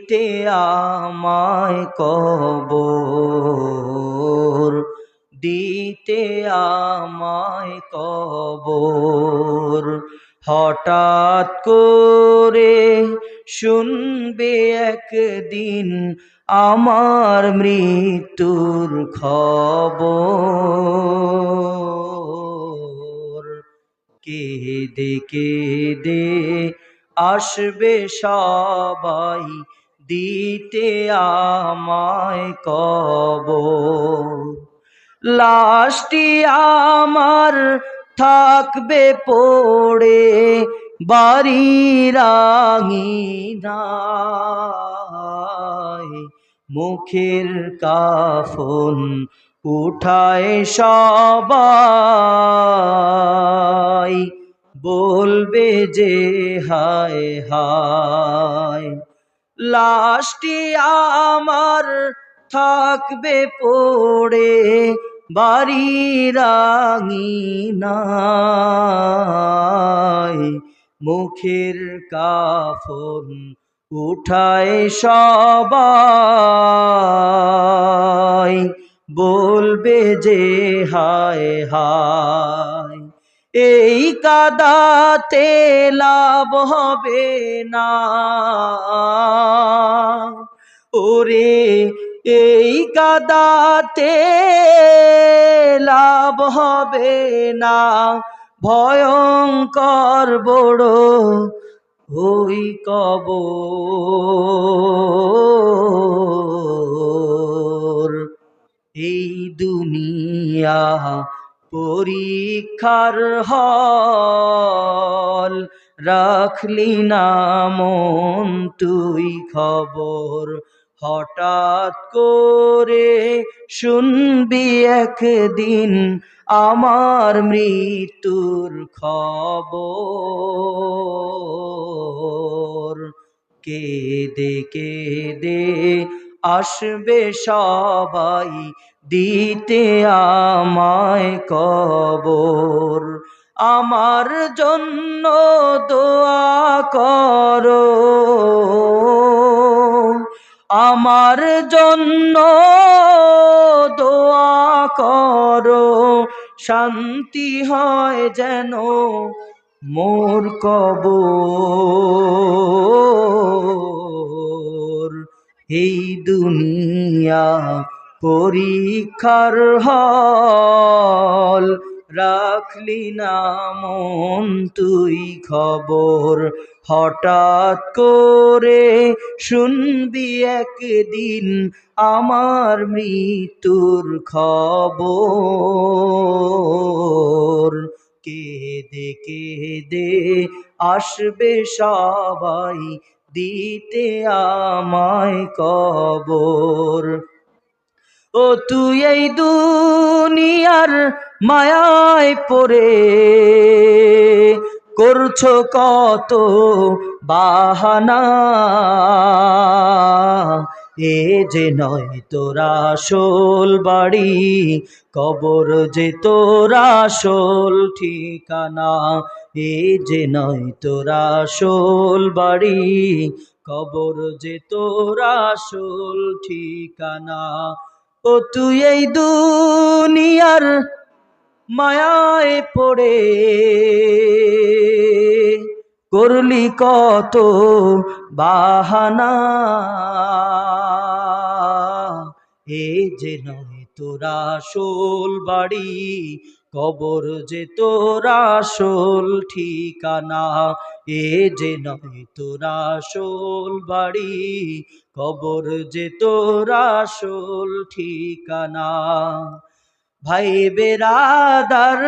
দিতে আমায় কবর, দিতে আমায় কবর। হঠাৎ করে শুনবে একদিন আমার মৃত্যুর খবর। কেঁদে কেঁদে আসবে সবাই, দিতে আমায় কবর। লাশটি আমার থাকবে পড়ে বাড়ির আঙিনায়, মুখের কাফন উঠায় সবাই, বলবে যে হায় হায়। লাশটি আমার থাকবে পড়ে বাড়ির আঙিনায়, মুখের কাফন উঠায় সবাই, বলবে যে হায় হায়। এই কাদাতে লাভ হবে না ওরে, এই কাদাতে লাভ হবে না, ভয়ঙ্কর বড় ওই কবর। এই দুনিয়া পরীক্ষার হল, রাখলি না মন তুই খবর। হঠাৎ করে শুনবি একদিন আমার মৃত্যুর খবর। কেঁদে কেঁদে আসবে সবাই, দিতে আমায় কবর। আমার জন্য দোয়া করো, আমার জন্য দোয়া করো, শান্তি হয় যেন মোর কবর। এই দুনিয়া পরীক্ষার হল, রাখলি না মন তুই খবর। হঠাৎ করে শুনবি একদিন আমার মৃত্যুর খবর। কেঁদে কেঁদে আসবে সবাই, দিতে আমায় কবর। ও তুই এই দুনিয়ার মায়ায় পড়ে করছো কত বাহানা, এ যে নয় তোর আসল বাড়ি, কবর যে তোর আসল ঠিকানা। এ যে নয় তোর আসল বাড়ি, কবর যে তোর আসল ঠিকানা। ও তুই এই দুনিয়ার মায়ায় পড়ে করলি কত বাহানা, এ যে নয় তোর আসল বাড়ি, কবর যে তোর আসল ঠিকানা। এ যে নয় তোর আসল বাড়ি, কবর যে তোর আসল ঠিকানা। ভাই বেরাদার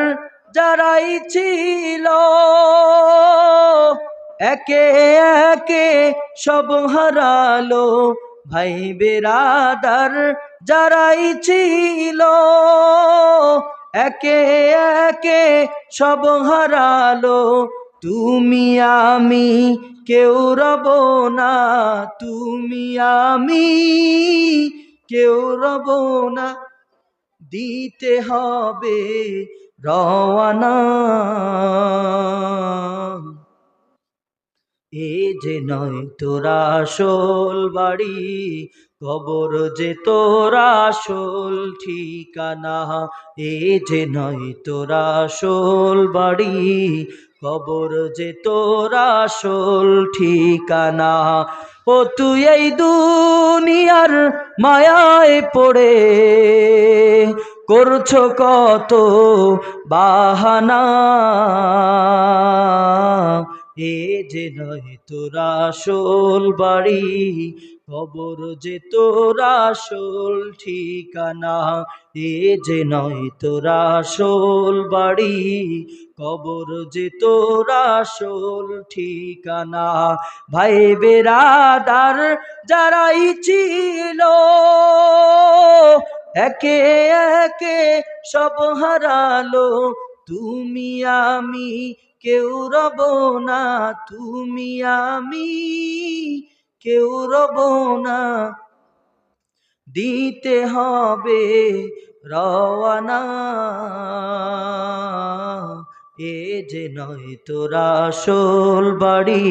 যারাই ছিল একে একে সব হারালো, ভাই বেরাদার যারাই ছিল একে একে সব হারালো। তুমি আমি কেউ রব না, তুমি আমি কেউ রব না, দিতে হবে রওয়ানা। এ যে নয় তোরা আসল বাড়ি, কবর যে তোরা আসল ঠিকানা। এ যে নয় তোরা আসল বাড়ি, কবর যে তোরা আসল ঠিকানা। ও তুই এই দুনিয়ার মায়ায় পড়ে করছো কত বাহানা, এ যে নয় তোরা আসল বাড়ি, কবর যে তোরা আসল ঠিকানা। এ যে নয় তোরা আসল বাড়ি, কবর যে তোরা আসল ঠিকানা। ভাই বেরাদার যারাই ছিল, একে একে সব হারালো। তুমি আমি কেউ রব না, তুমি আমি কেউ রব না, দিতে হবে রওয়ানা। এ যে নয় তোরা আসল বাড়ি,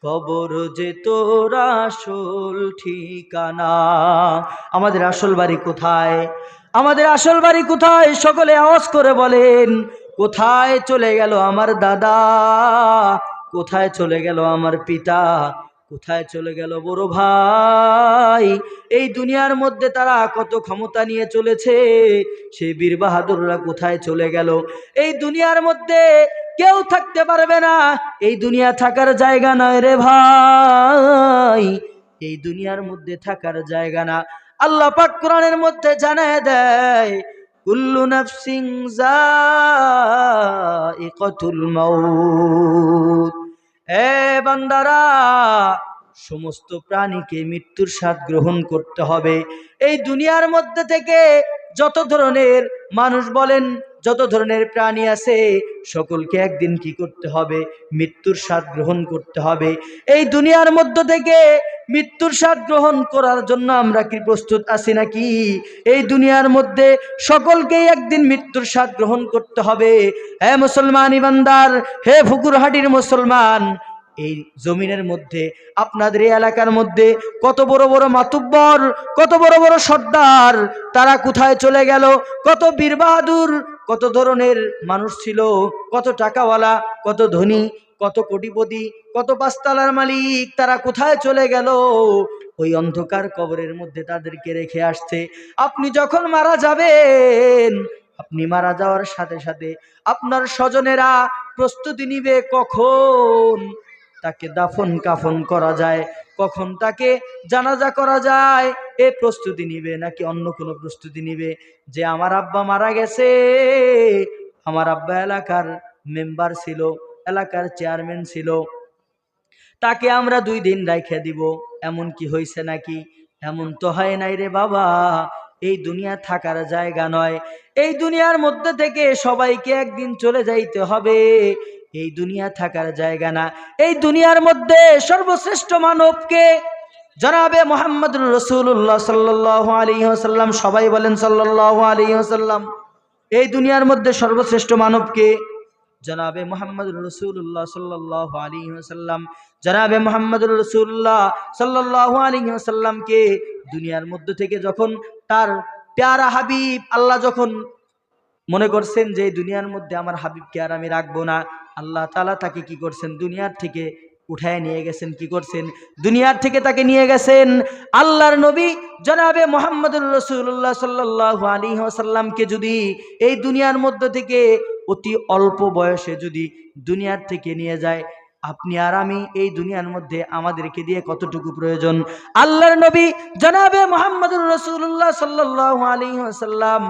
কবর যে তোরা আসল ঠিকানা। আমাদের আসল বাড়ি কোথায়? আমাদের আসল বাড়ি কোথায়? সকলে আওয়াজ করে বলেন। কোথায় চলে গেল আমার দাদা? কোথায় চলে গেল আমার পিতা? কোথায় চলে গেল বড় ভাই? এই দুনিয়ার মধ্যে তারা কত ক্ষমতা নিয়ে চলেছে, সেই বীর বাহাদুররা কোথায় চলে গেল? এই দুনিয়ার মধ্যে কেউ থাকতে পারবে না, এই দুনিয়া থাকার জায়গা নয় রে ভাই, এই দুনিয়ার মধ্যে থাকার জায়গা না। আল্লাহ পাক কোরআনের মধ্যে জানায় দেয়, কুল্লু নাফসিন যায়িকাতুল মাউত। এ বান্দারা, সমস্ত প্রাণীকে মৃত্যুর স্বাদ গ্রহণ করতে হবে। এই দুনিয়ার মধ্যে থেকে যত ধরনের মানুষ বলেন, যত ধরনের প্রাণী আছে, সকলকে একদিন কি করতে হবে? মৃত্যুর স্বাদ গ্রহণ করতে হবে। এই দুনিয়ার মধ্য থেকে মৃত্যুর স্বাদ গ্রহণ করার জন্য আমরা কি প্রস্তুত আছি নাকি? এই দুনিয়ার মধ্যে সকলকেই একদিন মৃত্যুর স্বাদ গ্রহণ করতে হবে। হে মুসলমান ইমানদার, হে ফুকুরহাটির মুসলমান, এই জমিনের মধ্যে, আপনাদের এই এলাকার মধ্যে কত বড় বড় মাতুব্বর, কত বড় বড় সর্দার, তারা কোথায় চলে গেল? কত বীর বাহাদুর, কত ধরনের মানুষ ছিল, কত টাকাওয়ালা, কত ধনী, কত কোটিপতি, কত পাঁচতলার মালিক, তারা কোথায় চলে গেল? ওই অন্ধকার কবরের মধ্যে তাদেরকে রেখে আসছে। আপনি যখন মারা যাবেন, আপনি মারা যাওয়ার সাথে সাথে আপনার স্বজনেরা প্রস্তুতি নিবে কখন তাকে দাফন কাফন করা যায়, কখন তাকে জানাজা করা যায়, এ প্রস্তুতি নিবে। নাকি অন্য কোনো প্রস্তুতি নিবে যে আমার আব্বা মারা গেছে, আমার আব্বা এলাকার মেম্বার ছিল, এলাকার চেয়ারম্যান ছিল, তাকে আমরা 2 দিন রাইখা দিব, এমন কি হয়েছে নাকি? এমন তো হয় নাই রে বাবা। এই দুনিয়া থাকার জায়গা নয়, এই দুনিয়ার মধ্যে থেকে সবাইকে একদিন চলে যাইতে হবে। এই দুনিয়া থাকার জায়গা না। এই দুনিয়ার মধ্যে সর্বশ্রেষ্ঠ মানবকে জনাবে মুহাম্মদুর রাসূলুল্লাহ সাল্লাল্লাহু আলাইহি ওয়াসাল্লাম, সবাই বলেন সাল্লাল্লাহু আলাইহি ওয়াসাল্লাম। এই দুনিয়ার মধ্যে সর্বশ্রেষ্ঠ মানবকে জনাবে মুহাম্মদুর রাসূলুল্লাহ সাল্লাল্লাহু আলাইহি ওয়াসাল্লাম। জনাবে মুহাম্মদুর রাসূলুল্লাহ সাল্লাল্লাহু আলাইহি ওয়াসাল্লামকে দুনিয়ার মধ্যে থেকে যখন তার প্যারা হাবিব আল্লাহ যখন মনে করছেন যে দুনিয়ার মধ্যে আমার হাবিবকে আর আমি রাখবো না, আল্লাহ তাআলা তাকে কি করছেন? দুনিয়ার থেকে উঠায় নিয়ে গেছেন। কি করছেন? দুনিয়ার থেকে তাকে নিয়ে গেছেন। আল্লাহর নবী জনাবে মুহাম্মদুর রাসূলুল্লাহ সাল্লাল্লাহু আলাইহি ওয়াসাল্লামকে যদি এই দুনিয়ার মধ্যে থেকে অতি অল্প বয়সে যদি দুনিয়ার থেকে নিয়ে যায়, আপনি আর আমি এই দুনিয়ার মধ্যে আমাদেরকে দিয়ে কতটুকু প্রয়োজন? আল্লাহর নবী জনাবে মুহাম্মদুর রাসূলুল্লাহ সাল্লাল্লাহু আলাইহি ওয়াসাল্লাম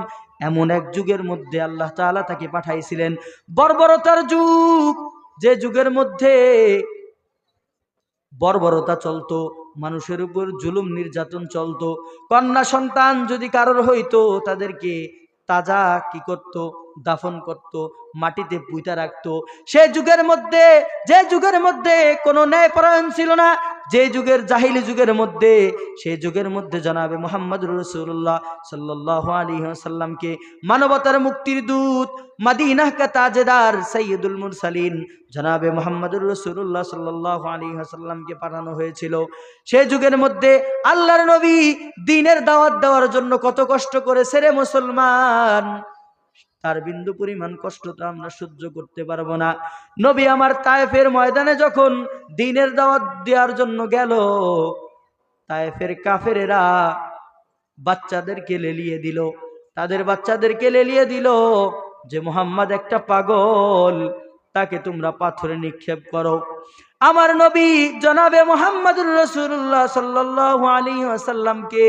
এমন এক যুগের মধ্যে আল্লাহ তাআলা তাকে পাঠাইছিলেন, বর্বরতার যুগ, যে যুগের মধ্যে বর্বরতা চলতো, মানুষের উপর জুলুম নির্যাতন চলতো। কন্যা সন্তান যদি কারোর হইতো, তাদেরকে তাজা কি করত? দাফন করত, মাটিতে পুঁতা রাখতো। সে যুগের মধ্যে, যে যুগের মধ্যে কোনো ন্যায়পরায়ণ ছিল না, যে যুগের জাহিলি যুগের মধ্যে, সেই যুগের মধ্যে জনাবে মুহাম্মদুর রাসূলুল্লাহ সাল্লাল্লাহু আলাইহি ওয়াসাল্লামকে মানবতার মুক্তির দূত, মদিনাহ কা তাজদার, সাইয়্যিদুল মুরসালিন জনাবে মুহাম্মদুর রাসূলুল্লাহ সাল্লাল্লাহু আলাইহি ওয়াসাল্লামকে পাঠানো হয়েছিল। সেই যুগের মধ্যে আল্লাহর নবী দ্বীনের দাওয়াত দেওয়ার জন্য কত কষ্ট করেছে রে মুসলমান, তার বিন্দু পরিমাণ কষ্ট তো আমরা সহ্য করতে পারবো না। নবী আমার তায়েফের ময়দানে যখন দ্বীনের দাওয়াত দেওয়ার জন্য গেল, তায়েফের কাফেরেরা বাচ্চাদেরকে লেলিয়ে দিল, তাদের বাচ্চাদেরকে লেলিয়ে দিল যে মুহাম্মদ একটা পাগল, তাকে তোমরা পাথরে নিক্ষেপ করো। আমার নবী জনাবে মুহাম্মদুর রাসূলুল্লাহ সাল্লাল্লাহু আলাইহি ওয়াসাল্লামকে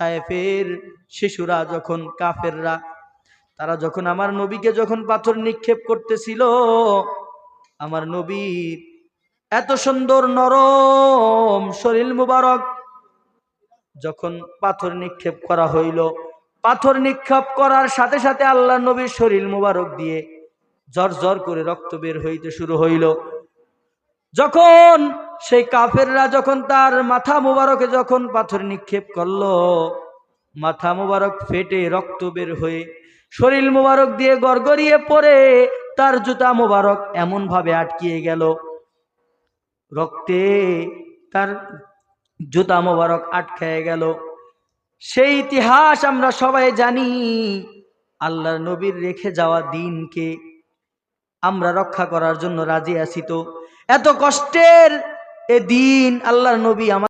তায়েফের শিশুরা যখন, কাফেররা, তারা যখন আমার নবীকে যখন পাথর নিক্ষেপ করতেছিল, আমার নবীর এত সুন্দর নরম শরীর মুবারক যখন পাথর নিক্ষেপ করা হইল, পাথর নিক্ষেপ করার সাথে সাথে আল্লাহ নবীর শরীর মুবারক দিয়ে ঝর ঝর করে রক্ত বের হইতে শুরু হইল। যখন সেই কাফেররা যখন তার মাথা মুবারকে যখন পাথর নিক্ষেপ করলো, মাথা মুবারক ফেটে রক্ত বের হয়ে শরীর মুবারক দিয়ে গড়গড়িয়ে পড়ে তার জুতা মুবারক এমন ভাবে আটকিয়ে গেল, রক্তে তার জুতা মুবারক আটকায় গেল। সেই ইতিহাস আমরা সবাই জানি। আল্লাহর নবীর রেখে যাওয়া দিনকে আমরা রক্ষা করার জন্য রাজি আছি তো? এত কষ্টের এ দিন আল্লাহর নবী